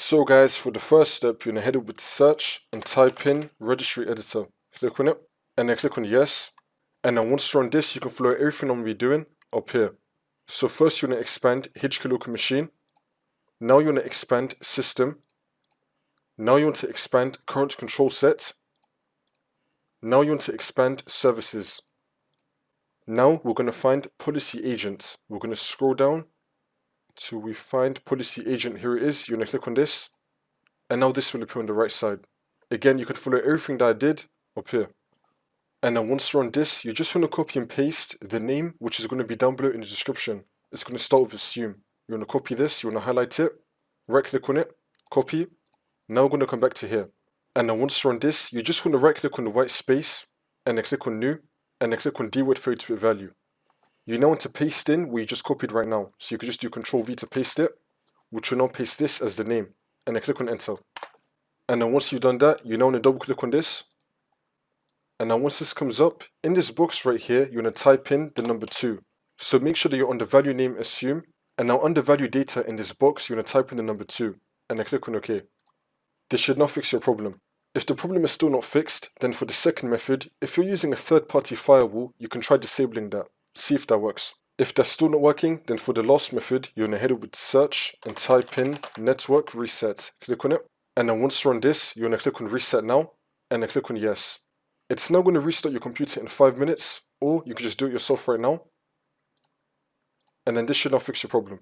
So guys, for the first step, you're going to head over to search and type in registry editor. Click on it and then click on yes. And then once you're on this, you can follow everything I'm going to be doing up here. So first you're going to expand HK local machine. Now you want to expand system. Now you want to expand current control set. Now you want to expand services. Now we're going to find policy agent. We're going to scroll down till we find policy agent. Here it is. You're going to click on this. And now this will appear on the right side. Again, you can follow everything that I did up here. And then once you're on this, you just want to copy and paste the name, which is going to be down below in the description. It's going to start with assume. You want to copy this, you want to highlight it, right click on it, copy. Now we're going to come back to here. And then once you're on this, you just want to right click on the white space, and then click on new, and then click on dword 32-bit value. You now want to paste in what you just copied right now. So you can just do Ctrl V to paste it, which will now paste this as the name, and then click on enter. And then once you've done that, you now want to double click on this. And now once this comes up, in this box right here, you want to type in the number 2. So make sure that you're on the value name assume. And now under value data in this box, you want to type in the number 2. And then click on OK. This should now fix your problem. If the problem is still not fixed, then for the second method, if you're using a third-party firewall, you can try disabling that. See if that works. If that's still not working, then for the last method, you're going to head over to search and type in network reset. Click on it. And then once you're on this, you're going to click on reset now. And then click on yes. It's now going to restart your computer in 5 minutes, or you can just do it yourself right now. And then this should now fix your problem.